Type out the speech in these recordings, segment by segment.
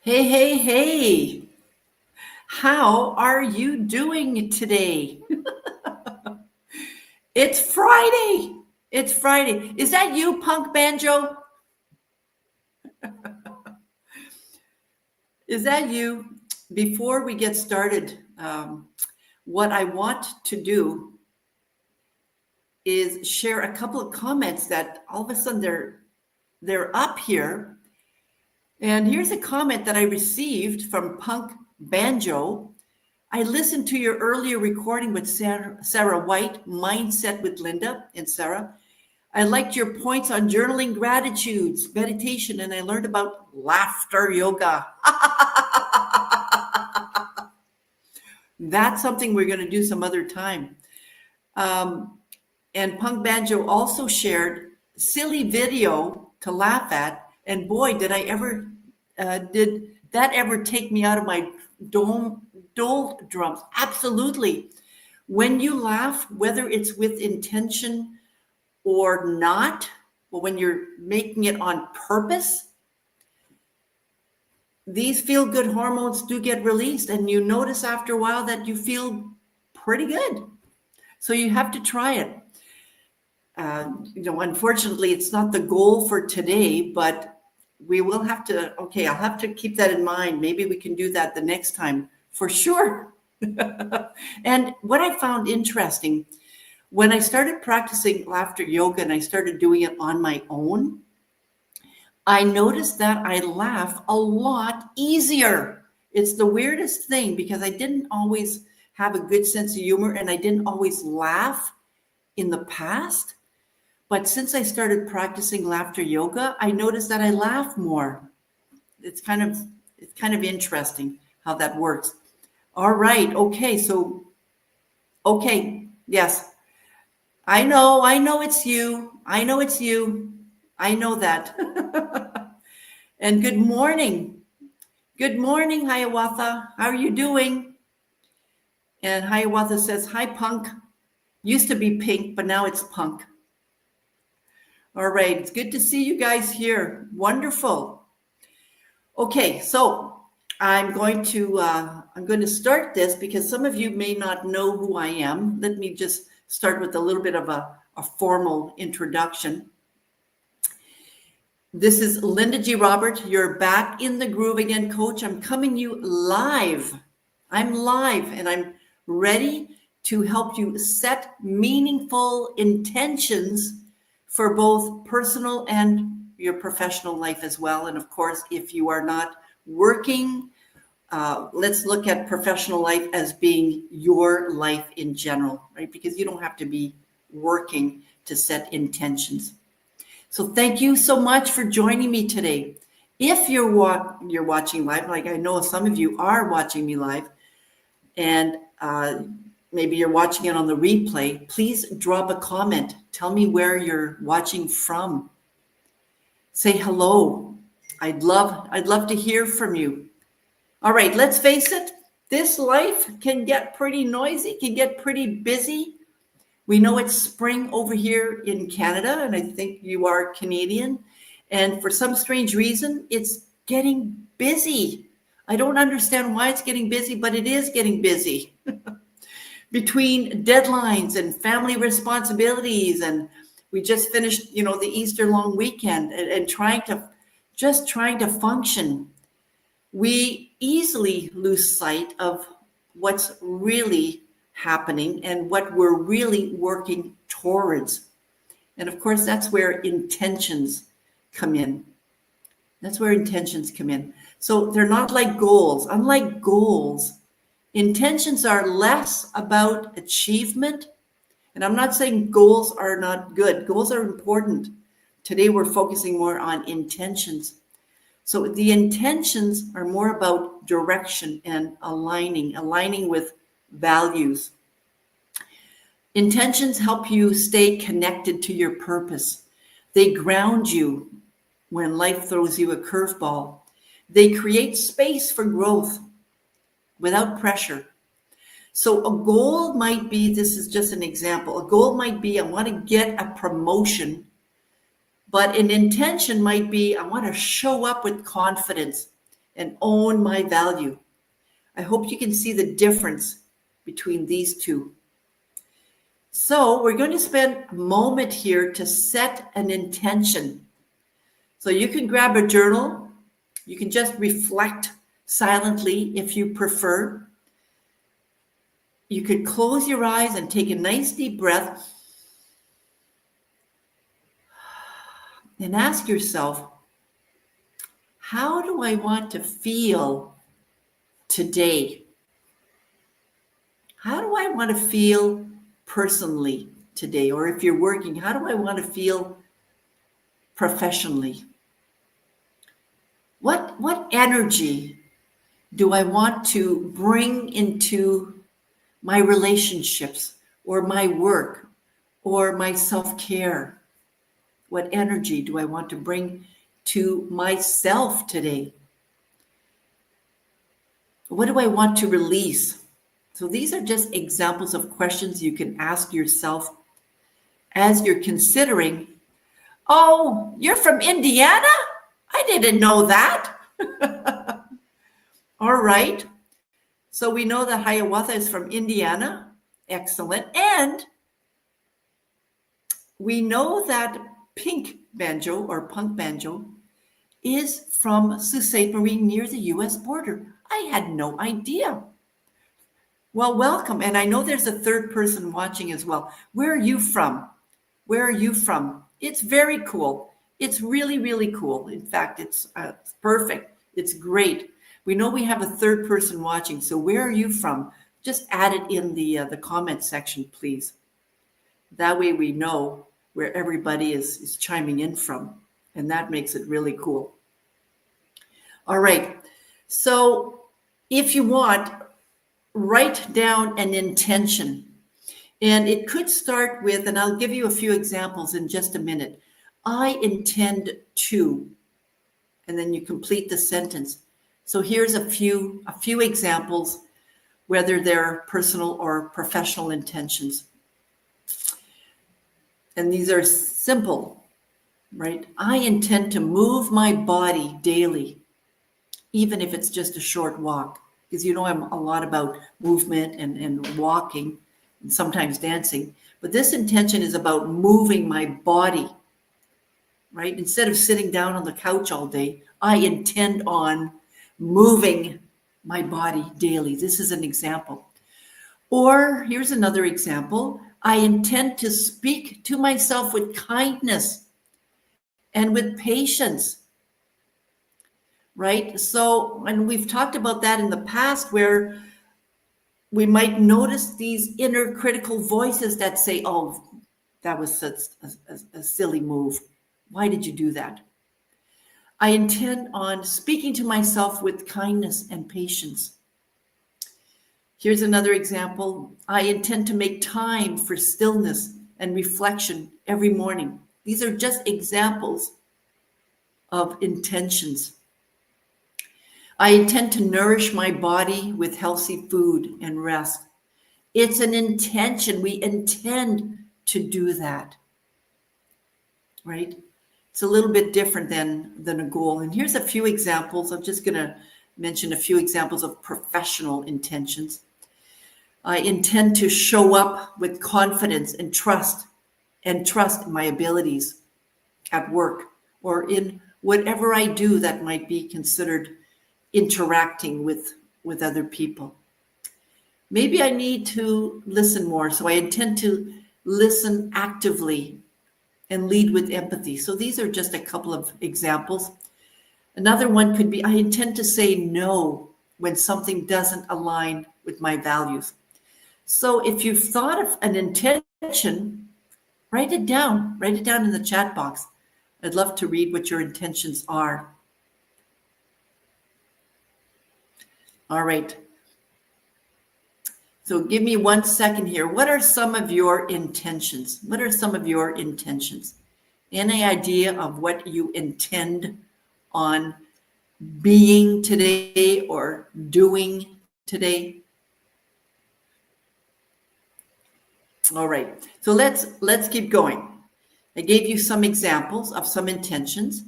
Hey, hey, hey. How are you doing today? It's Friday. It's Friday. Is that you, Punk Banjo? Is that you? Before we get started, what I want to do is share a couple of comments that all of a sudden they're up here. And here's a comment that I received from Punk Banjo. I listened to your earlier recording with Sarah White, Mindset with Linda and Sarah. I liked your points on journaling, gratitudes, meditation, and I learned about laughter yoga. That's something we're going to do some other time. And Punk Banjo also shared silly video to laugh at. And boy, did that ever take me out of my doldrums? Absolutely. When you laugh, whether it's with intention or not, or when you're making it on purpose, these feel-good hormones do get released, and you notice after a while that you feel pretty good. So you have to try it. Unfortunately, it's not the goal for today, but we will have to, I'll have to keep that in mind. Maybe we can do that the next time for sure. And what I found interesting, when I started practicing laughter yoga and I started doing it on my own, I noticed that I laugh a lot easier. It's the weirdest thing because I didn't always have a good sense of humor and I didn't always laugh in the past. But since I started practicing laughter yoga, I noticed that I laugh more. It's kind of interesting how that works. All right. Yes. I know it's you. I know it's you. I know that. And good morning. Good morning, Hiawatha. How are you doing? And Hiawatha says, hi, Punk. Used to be pink, but now it's Punk. All right. It's good to see you guys here. Wonderful. Okay. So I'm going to start this because some of you may not know who I am. Let me just start with a little bit of a formal introduction. This is Linda G. Robert. You're back in the groove again, Coach. I'm coming you live. I'm live and I'm ready to help you set meaningful intentions for both personal and your professional life as well. And of course, if you are not working, let's look at professional life as being your life in general, right? Because you don't have to be working to set intentions. So thank you so much for joining me today. If you're watching live, like I know some of you are watching me live, and maybe you're watching it on the replay, please drop a comment. Tell me where you're watching from. Say hello. I'd love to hear from you. All right, let's face it. This life can get pretty noisy, can get pretty busy. We know it's spring over here in Canada, and I think you are Canadian. And for some strange reason, it's getting busy. I don't understand why it's getting busy, but it is getting busy. Between deadlines and family responsibilities, and we just finished, the Easter long weekend, and trying to function, we easily lose sight of what's really happening and what we're really working towards. And of course, that's where intentions come in. So they're not like goals. Unlike goals, intentions are less about achievement. And I'm not saying goals are not good. Goals are important. Today, we're focusing more on intentions. So the intentions are more about direction and aligning with values. Intentions help you stay connected to your purpose. They ground you when life throws you a curveball. They create space for growth without pressure. So a goal might be, this is just an example, a goal might be I want to get a promotion, but an intention might be I want to show up with confidence and own my value. I hope you can see the difference between these two. So we're going to spend a moment here to set an intention. So you can grab a journal. You can just reflect silently if you prefer. You could close your eyes and take a nice deep breath and ask yourself, how do I want to feel today? How do I want to feel personally today? Or if you're working, how do I want to feel professionally? What energy do I want to bring into my relationships or my work or my self-care? What energy do I want to bring to myself today? What do I want to release? So these are just examples of questions you can ask yourself as you're considering, oh, you're from Indiana? I didn't know that. All right. So we know that Hiawatha is from Indiana. Excellent. And we know that pink banjo or punk banjo is from Sault Ste. Marie near the US border. I had no idea. Well, welcome. And I know there's a third person watching as well. Where are you from? Where are you from? It's very cool. It's really, really cool. In fact, it's perfect. It's great. We know we have a third person watching. So where are you from? Just add it in the comment section, please. That way we know where everybody is chiming in from. And that makes it really cool. All right. So if you want, write down an intention. And it could start with, and I'll give you a few examples in just a minute. I intend to, and then you complete the sentence. So here's a few examples, whether they're personal or professional intentions. And these are simple, right? I intend to move my body daily, even if it's just a short walk. Because you know I'm a lot about movement and walking and sometimes dancing. But this intention is about moving my body, right? Instead of sitting down on the couch all day, I intend on moving my body daily. This is an example. Or here's another example. I intend to speak to myself with kindness and with patience, right? So, and we've talked about that in the past where we might notice these inner critical voices that say, oh, that was such a silly move. Why did you do that? I intend on speaking to myself with kindness and patience. Here's another example. I intend to make time for stillness and reflection every morning. These are just examples of intentions. I intend to nourish my body with healthy food and rest. It's an intention. We intend to do that, right? It's a little bit different than a goal. And here's a few examples. I'm just going to mention a few examples of professional intentions. I intend to show up with confidence and trust in my abilities at work or in whatever I do that might be considered interacting with other people. Maybe I need to listen more. So I intend to listen actively and lead with empathy. So these are just a couple of examples. Another one could be, I intend to say no when something doesn't align with my values. So if you've thought of an intention, write it down. Write it down in the chat box. I'd love to read what your intentions are. All right. So give me 1 second here. What are some of your intentions? What are some of your intentions? Any idea of what you intend on being today or doing today? All right. So let's keep going. I gave you some examples of some intentions.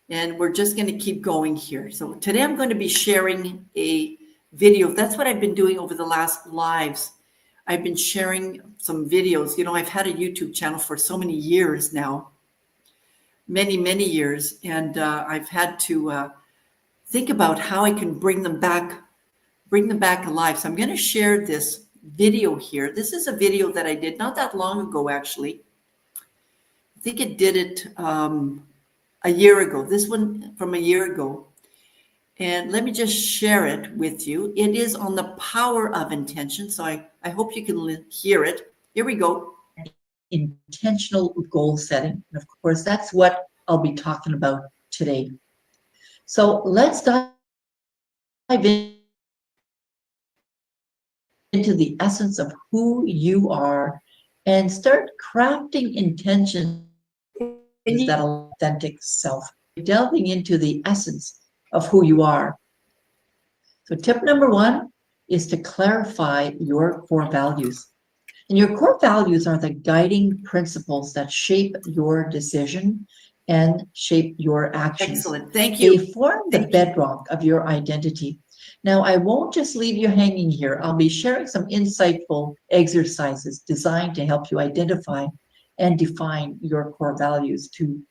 And we're just going to keep going here. So today I'm going to be sharing a video. That's what I've been doing over the last lives. I've been sharing some videos. You know, I've had a YouTube channel for so many years now, many years. And I've had to think about how I can bring them back alive. So I'm going to share this video here. This is a video that I did not that long ago, actually. I think it did it a year ago. This one from a year ago. And let me just share it with you. It is on the power of intention. So I hope you can hear it. Here we go. Intentional goal setting. And of course, that's what I'll be talking about today. So let's dive into the essence of who you are and start crafting intentions that are authentic self, delving into the essence of who you are. So tip number one is to clarify your core values. And your core values are the guiding principles that shape your decision and shape your actions. Excellent. Thank you. They form the bedrock of your identity. Now, I won't just leave you hanging here. I'll be sharing some insightful exercises designed to help you identify and define your core values too.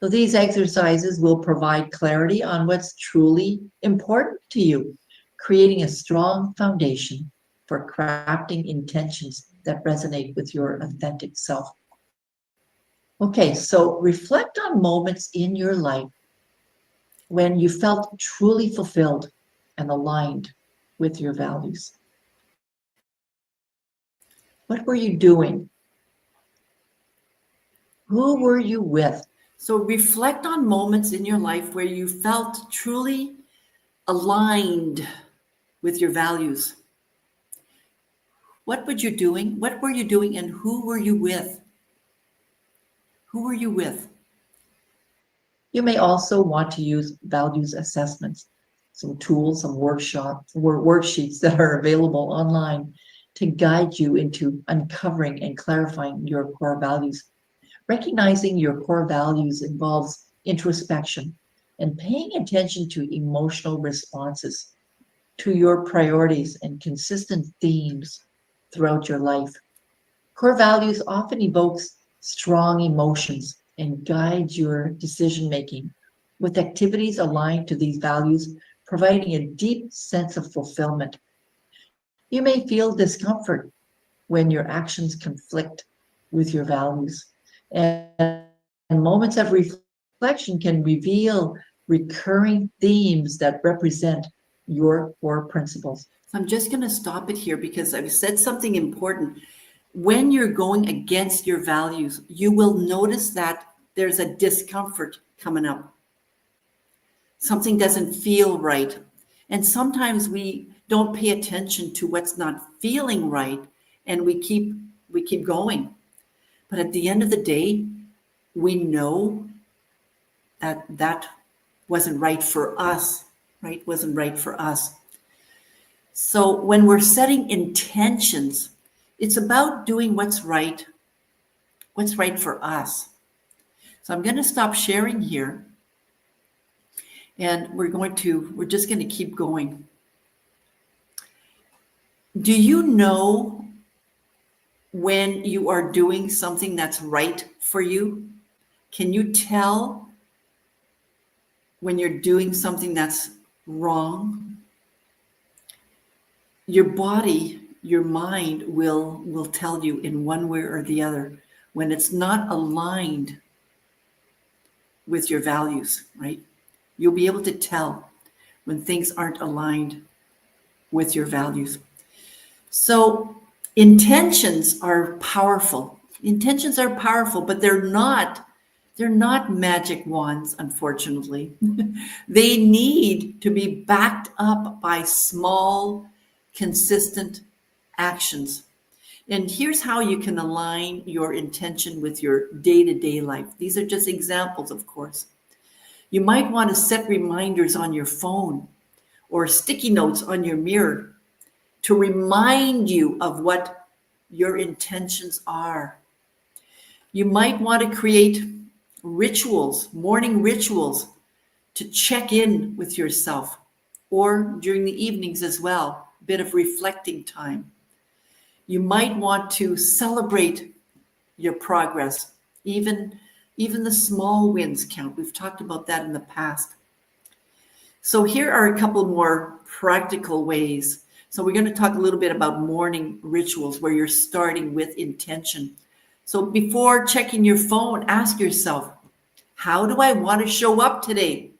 So these exercises will provide clarity on what's truly important to you, creating a strong foundation for crafting intentions that resonate with your authentic self. Okay, so reflect on moments in your life when you felt truly fulfilled and aligned with your values. What were you doing? Who were you with? So reflect on moments in your life where you felt truly aligned with your values. What were you doing? What were you doing and who were you with? Who were you with? You may also want to use values assessments, some tools, some worksheets that are available online to guide you into uncovering and clarifying your core values. Recognizing your core values involves introspection and paying attention to emotional responses to your priorities and consistent themes throughout your life. Core values often evokes strong emotions and guide your decision making, with activities aligned to these values providing a deep sense of fulfillment. You may feel discomfort when your actions conflict with your values, and moments of reflection can reveal recurring themes that represent your core principles. I'm just going to stop it here because I've said something important. When you're going against your values, you will notice that there's a discomfort coming up. Something doesn't feel right. And sometimes we don't pay attention to what's not feeling right and we keep going. But at the end of the day, we know that that wasn't right for us, right? Wasn't right for us. So when we're setting intentions, it's about doing what's right for us. So I'm going to stop sharing here and we're just going to keep going. Do you know when you are doing something that's right for you? Can you tell when you're doing something that's wrong? Your body, your mind will tell you in one way or the other when it's not aligned with your values, right? You'll be able to tell when things aren't aligned with your values. So intentions are powerful. Intentions are powerful, but they're not magic wands, unfortunately. They need to be backed up by small, consistent actions. And here's how you can align your intention with your day-to-day life. These are just examples, of course. You might want to set reminders on your phone or sticky notes on your mirror to remind you of what your intentions are. You might want to create rituals, morning rituals to check in with yourself, or during the evenings as well, a bit of reflecting time. You might want to celebrate your progress. Even the small wins count. We've talked about that in the past. So here are a couple more practical ways. So we're going to talk a little bit about morning rituals where you're starting with intention. So before checking your phone, ask yourself, how do I want to show up today?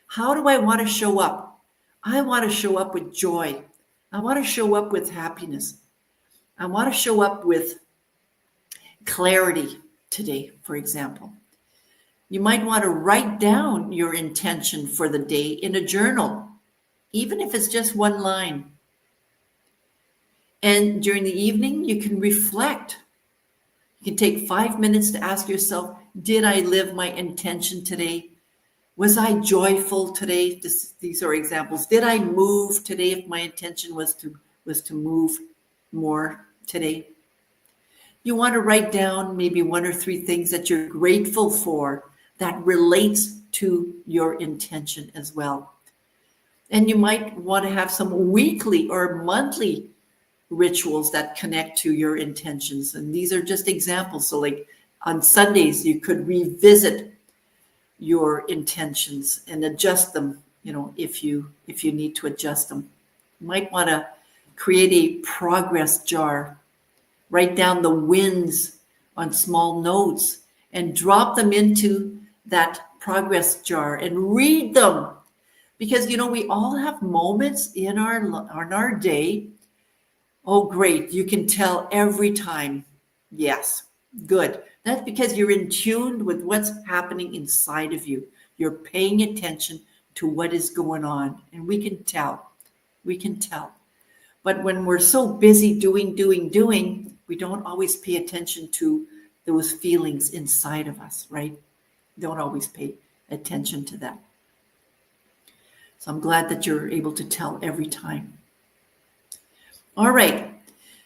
How do I want to show up? I want to show up with joy. I want to show up with happiness. I want to show up with clarity today, for example. You might want to write down your intention for the day in a journal, even if it's just one line. And during the evening, you can reflect. You can take 5 minutes to ask yourself, did I live my intention today? Was I joyful today? These are examples. Did I move today if my intention was to move more today? You want to write down maybe 1 or 3 things that you're grateful for that relates to your intention as well. And you might want to have some weekly or monthly rituals that connect to your intentions. And these are just examples. So like on Sundays, you could revisit your intentions and adjust them, if you need to adjust them. You might want to create a progress jar. Write down the wins on small notes and drop them into that progress jar and read them. Because, we all have moments in our day. Oh, great. You can tell every time. Yes, good. That's because you're in tune with what's happening inside of you. You're paying attention to what is going on. And we can tell. We can tell. But when we're so busy doing, we don't always pay attention to those feelings inside of us, right? Don't always pay attention to that. So I'm glad that you're able to tell every time. All right.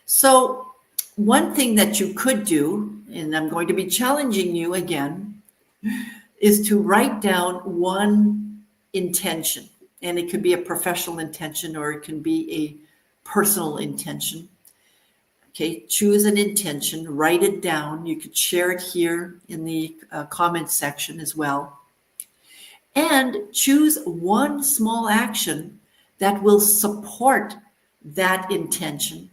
So one thing that you could do, and I'm going to be challenging you again, is to write down one intention. And it could be a professional intention or it can be a personal intention. Okay, choose an intention, write it down. You could share it here in the comment section as well. And choose one small action that will support that intention.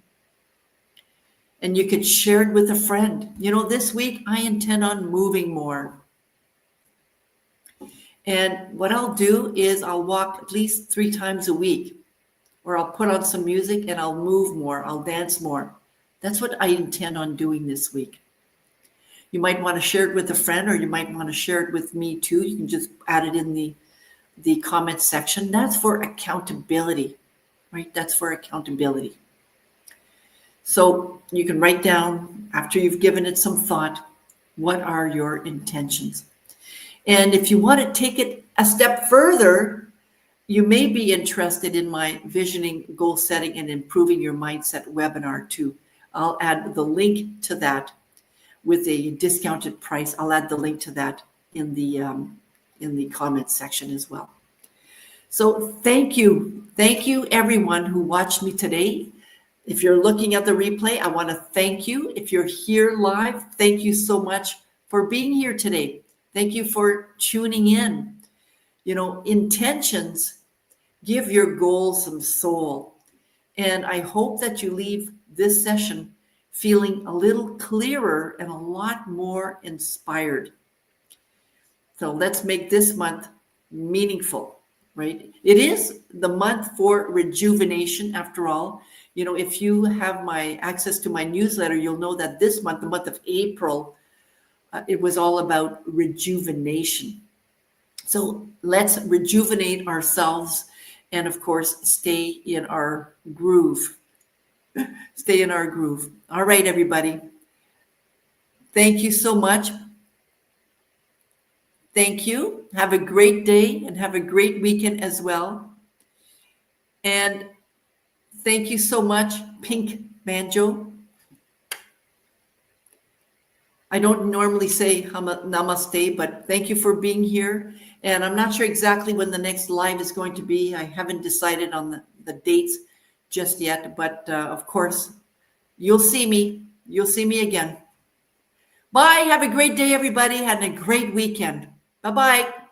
And you could share it with a friend. This week I intend on moving more. And what I'll do is I'll walk at least 3 times a week, or I'll put on some music and I'll move more. I'll dance more. That's what I intend on doing this week. You might want to share it with a friend, or you might want to share it with me too. You can just add it in the comment section. That's for accountability, right? That's for accountability. So you can write down, after you've given it some thought, what are your intentions? And if you want to take it a step further, you may be interested in my Visioning, Goal Setting, and Improving Your Mindset webinar too. I'll add the link to that with a discounted price. I'll add the link to that in the comment section as well. So thank you. Thank you everyone who watched me today. If you're looking at the replay, I want to thank you. If you're here live, thank you so much for being here today. Thank you for tuning in. Intentions give your goals some soul. And I hope that you leave this session feeling a little clearer and a lot more inspired. So let's make this month meaningful, right? It is the month for rejuvenation after all. If you have my access to my newsletter, you'll know that this month, the month of April, it was all about rejuvenation. So let's rejuvenate ourselves and, of course, stay in our groove. Stay in our groove. All right, everybody. Thank you so much. Thank you. Have a great day and have a great weekend as well. And thank you so much, Pink Banjo. I don't normally say namaste, but thank you for being here. And I'm not sure exactly when the next live is going to be. I haven't decided on the dates just yet, but of course, you'll see me. You'll see me again. Bye. Have a great day, everybody, and a great weekend. Bye bye.